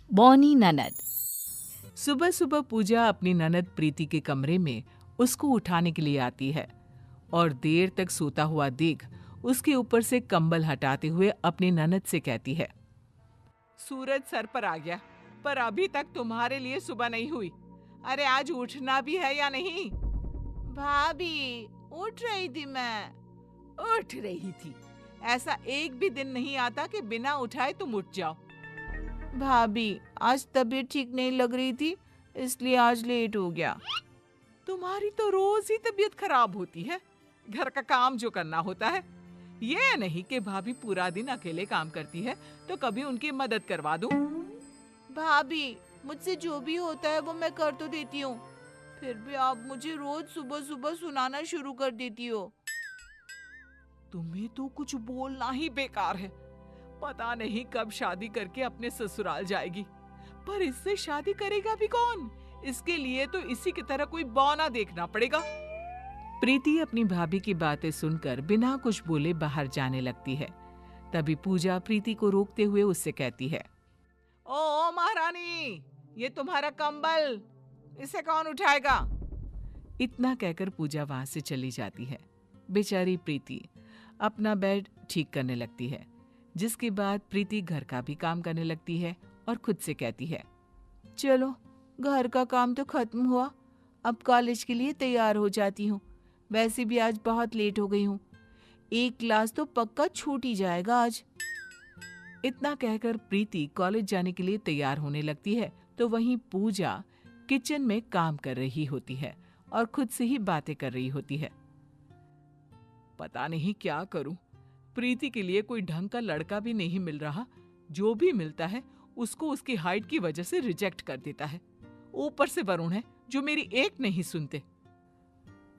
बौनी ननद। सुबह सुबह पूजा अपनी ननद प्रीति के कमरे में उसको उठाने के लिए आती है और देर तक सोता हुआ देख उसके ऊपर से कंबल हटाते हुए अपनी ननद से कहती है, सूरज सर पर आ गया, पर अभी तक तुम्हारे लिए सुबह नहीं हुई। अरे आज उठना भी है या नहीं? भाभी, उठ रही थी मैं। उठ रही थी? ऐसा एक भी दिन नहीं आता कि बिना उठाए तुम उठ जाओ। भाभी, आज तबीयत ठीक नहीं लग रही थी, इसलिए आज लेट हो गया। तुम्हारी तो रोज ही तबीयत खराब होती है, घर का काम जो करना होता है। ये नहीं कि भाभी पूरा दिन अकेले काम करती है तो कभी उनकी मदद करवा दूं। भाभी, मुझसे जो भी होता है वो मैं कर तो देती हूँ, फिर भी आप मुझे रोज सुबह सुबह सुनाना शुरू कर देती हो। तुम्हें तो कुछ बोलना ही बेकार है। पता नहीं कब शादी करके अपने ससुराल जाएगी, पर इससे शादी करेगा भी कौन? इसके लिए तो इसी की तरह कोई बौना देखना पड़ेगा। प्रीति अपनी भाभी की बातें सुनकर बिना कुछ बोले बाहर जाने लगती है। तभी पूजा प्रीति को रोकते हुए उससे कहती है, ओ महारानी, ये तुम्हारा कंबल, इसे कौन उठाएगा? इतना कहकर पूजा वहां से चली जाती है। बेचारी प्रीति अपना बेड ठीक करने लगती है, जिसके बाद प्रीति घर का भी काम करने लगती है और खुद से कहती है, चलो घर का काम तो खत्म हुआ, अब कॉलेज के लिए तैयार हो जाती हूँ। वैसे भी आज बहुत लेट हो गई हूँ, एक क्लास तो पक्का छूट ही जाएगा आज। इतना कहकर प्रीति कॉलेज जाने के लिए तैयार होने लगती है तो वहीं पूजा किचन में काम कर रही होती है और खुद से ही बातें कर रही होती है। पता नहीं क्या करूं, प्रीति के लिए कोई ढंग का लड़का भी नहीं मिल रहा। जो भी मिलता है उसको उसकी हाइट की वजह से रिजेक्ट कर देता है। ऊपर से वरुण है जो मेरी एक नहीं सुनते।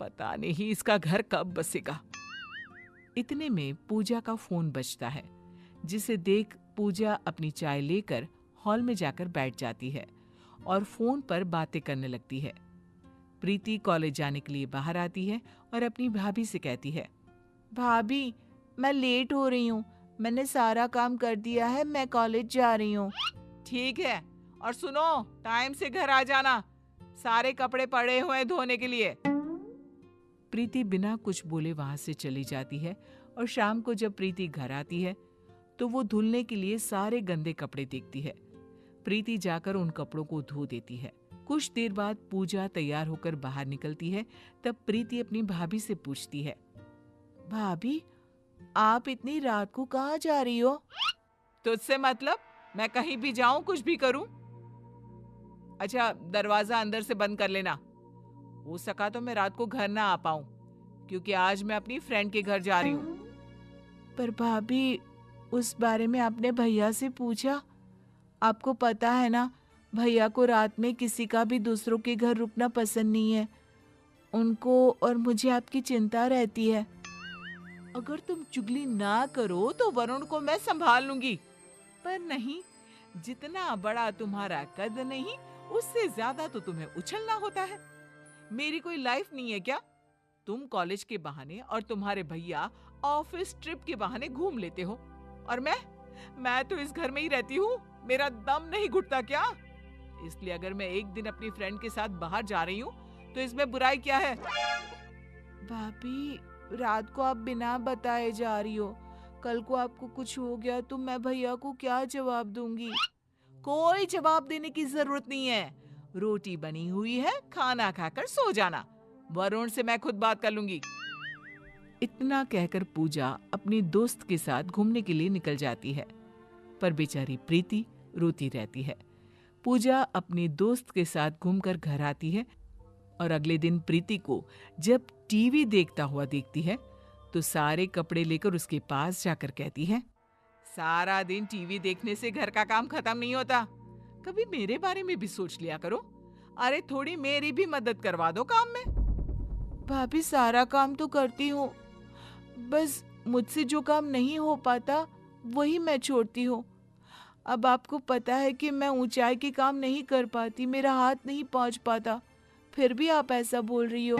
पता नहीं इसका घर कब बसेगा। इतने में पूजा का फोन बजता है, जिसे देख पूजा अपनी चाय लेकर हॉल में जाकर बैठ जाती है और फोन पर बातें करने लगती है। प्रीति कॉलेज जाने के लिए बाहर आती है और अपनी भाभी से कहती है, भाभी, मैं लेट हो रही हूँ, मैंने सारा काम कर दिया है, मैं कॉलेज जा रही हूँ। ठीक है, और सुनो, टाइम से घर आ जाना, सारे कपड़े पड़े हुए हैं धोने के लिए। प्रीति बिना कुछ बोले वहां से चली जाती है और शाम को जब प्रीति घर आती है तो वो धुलने के लिए सारे गंदे कपड़े देखती है। प्रीति जाकर उन कपड़ों को धो देती है। कुछ देर बाद पूजा तैयार होकर बाहर निकलती है। तब प्रीति अपनी भाभी से पूछती है, भाभी, आप इतनी रात को कहाँ जा रही हो? तुझसे मतलब? मैं कहीं भी जाऊं, कुछ भी करूं? अच्छा, दरवाजा अंदर से बंद कर लेना। हो सका तो मैं रात को घर ना आ पाऊं, क्योंकि आज मैं अपनी फ्रेंड के घर जा रही हूं। पर भाभी, उस बारे में आपने भैया से पूछा? आपको पता है ना, भैया को रात में किसी का भी दूसरों के घर रुकना पसंद नहीं है। उनको और मुझे आपकी चिंता रहती है। अगर तुम चुगली ना करो तो वरुण को मैं संभाल लूंगी, पर नहीं, जितना बड़ा तुम्हारा कद नहीं, उससे ज्यादा तो तुम्हें उछलना होता है। मेरी कोई लाइफ नहीं है क्या? तुम कॉलेज के बहाने और तुम्हारे भैया ऑफिस ट्रिप के बहाने घूम लेते हो, और मैं तो इस घर में ही रहती हूँ। मेरा दम नहीं घुटता क्या? इसलिए अगर मैं एक दिन अपनी फ्रेंड के साथ बाहर जा रही हूँ तो इसमें बुराई क्या है? भाभी, रात को आप बिना बताए जा रही हो, कल को आपको कुछ हो गया तो मैं भैया को क्या जवाब दूंगी? कोई जवाब देने की जरूरत नहीं है। रोटी बनी हुई है, खाना खाकर सो जाना। वरुण से मैं खुद बात कर लूंगी। इतना कहकर पूजा अपनी दोस्त के साथ घूमने के लिए निकल जाती है, पर बेचारी प्रीति रोती रहती है। पूजा अपनी दोस्त के साथ घूमकर घर आती है और अगले दिन प्रीति को जब टीवी देखता हुआ देखती है तो सारे कपड़े लेकर उसके पास जाकर कहती है, सारा दिन टीवी देखने से घर का काम खत्म नहीं होता, कभी मेरे बारे में भी सोच लिया करो। अरे थोड़ी मेरी भी मदद करवा दो काम में। भाभी, सारा काम तो करती हूँ, बस मुझसे जो काम नहीं हो पाता वही मैं छोड़ती हूँ। अब आपको पता है कि मैं ऊंचाई के काम नहीं कर पाती, मेरा हाथ नहीं पहुंच पाता, फिर भी आप ऐसा बोल रही हो।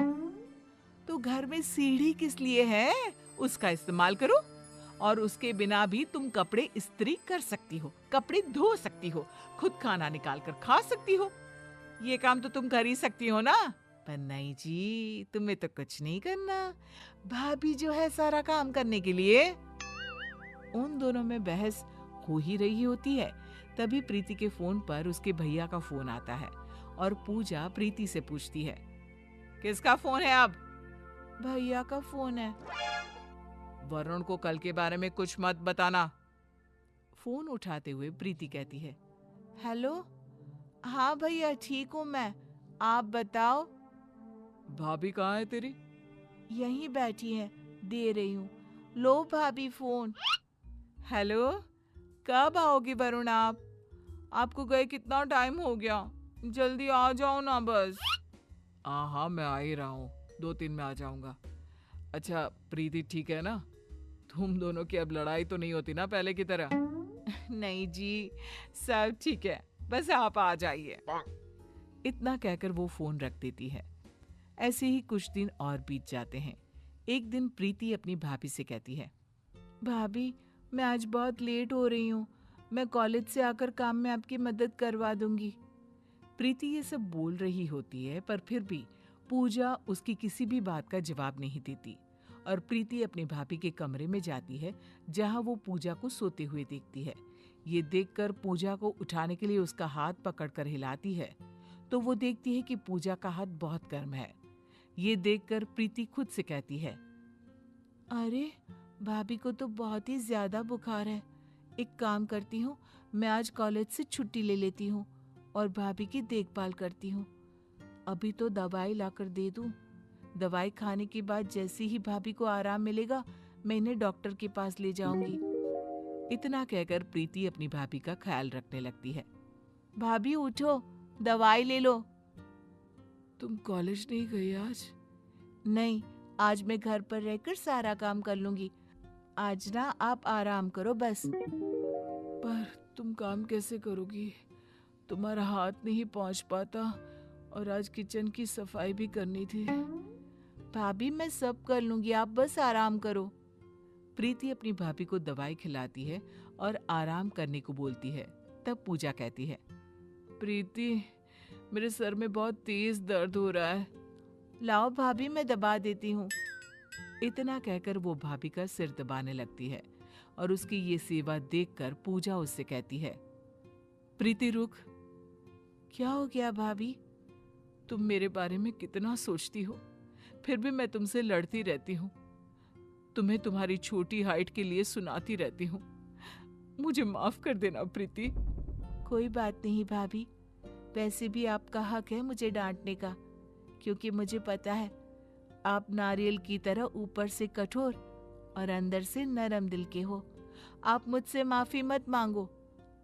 तो घर में सीढ़ी किस लिए है? उसका इस्तेमाल करो। और उसके बिना भी तुम कपड़े इस्त्री कर सकती हो, कपड़े धो सकती हो, खुद खाना निकाल कर खा सकती हो। ये काम तो तुम कर ही सकती हो ना। पर नहीं जी, तुम्हें तो कुछ नहीं करना, भाभी जो है सारा काम करने के लिए। उन दोनों में बहस हो ही रही होती है। तभी प्रीति के फोन पर उसके भैया का फोन आता है और पूजा प्रीति से पूछती है, किसका फोन है अब? भैया का फोन है। वरुण को कल के बारे में कुछ मत बताना। फोन उठाते हुए प्रीति कहती है, हेलो। हाँ भैया, ठीक हूँ मैं, आप बताओ। भाभी कहाँ है तेरी? यहीं बैठी है, दे रही हूँ। लो भाभी फोन। हेलो, कब आओगी वरुण आप? आपको गए कितना टाइम हो गया, जल्दी आ जाओ ना बस। हाँ मैं आ ही रहा हूँ, 2-3 में आ जाऊंगा। अच्छा प्रीति ठीक है ना? तुम दोनों की अब लड़ाई तो नहीं होती ना पहले की तरह? नहीं जी, सब ठीक है, बस आप आ जाइए। इतना कहकर वो फोन रख देती है। ऐसे ही कुछ दिन और बीत जाते हैं। एक दिन प्रीति अपनी भाभी से कहती है, भाभी मैं आज बहुत लेट हो रही हूँ, मैं कॉलेज से आकर काम में आपकी मदद करवा दूंगी। प्रीति ये सब बोल रही होती है, पर फिर भी पूजा उसकी किसी भी बात का जवाब नहीं देती और प्रीति अपनी भाभी के कमरे में जाती है, जहां वो पूजा को सोते हुए देखती है। ये देखकर पूजा को उठाने के लिए उसका हाथ पकड़कर हिलाती है, तो वो देखती है कि पूजा का हाथ बहुत गर्म है। ये देखकर प्रीति खुद से कहती है, अरे भाभी को तो बहुत ही ज्यादा बुखार है। एक काम करती हूँ, मैं आज कॉलेज से छुट्टी ले लेती हूँ और भाभी की देखभाल करती हूँ। अभी तो दवाई लाकर दे दूँ। दवाई खाने के बाद जैसे ही भाभी को आराम मिलेगा, मैं इन्हें डॉक्टर के पास ले जाऊंगी। इतना कहकर प्रीति अपनी भाभी का ख्याल रखने लगती है। भाभी उठो, दवाई ले लो। तुम कॉलेज नहीं गई आज? नहीं, आज मैं घर पर रहकर सारा काम कर लूंगी। आज ना आप आराम करो बस। पर तुम काम कैसे करोगी? तुम्हारा हाथ नहीं पहुंच पाता और आज किचन की सफाई भी करनी थी। भाभी मैं सब कर लूंगी, आप बस आराम करो। प्रीति अपनी भाभी को दवाई खिलाती है और आराम करने को बोलती है। तब पूजा कहती है, प्रीति मेरे सर में बहुत तेज दर्द हो रहा है। लाओ भाभी, मैं दबा देती हूँ। इतना कहकर वो भाभी का सिर दबाने लगती है और उसकी ये सेवा देखकर पूजा उससे कहती है, प्रीति रुक। क्या हो गया भाभी? तुम मेरे बारे में कितना सोचती हो, फिर भी मैं तुमसे लड़ती रहती हूँ, तुम्हें तुम्हारी छोटी हाइट के लिए सुनाती रहती हूँ। मुझे माफ कर देना प्रीति। कोई बात नहीं भाभी, वैसे भी आपका हक है मुझे डांटने का, क्योंकि मुझे पता है आप नारियल की तरह ऊपर से कठोर और अंदर से नरम दिल के हो। आप मुझसे माफी मत मांगो।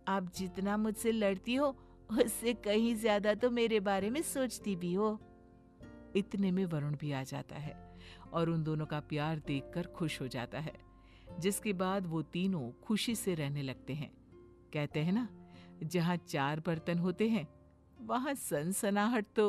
आप जितना मुझसे लड़ती हो उससे कहीं ज्यादा तो मेरे बारे में सोचती भी हो। इतने में वरुण भी आ जाता है और उन दोनों का प्यार देखकर खुश हो जाता है, जिसके बाद वो तीनों खुशी से रहने लगते हैं। कहते हैं ना, जहाँ 4 बर्तन होते हैं वहां सनसनाहट तो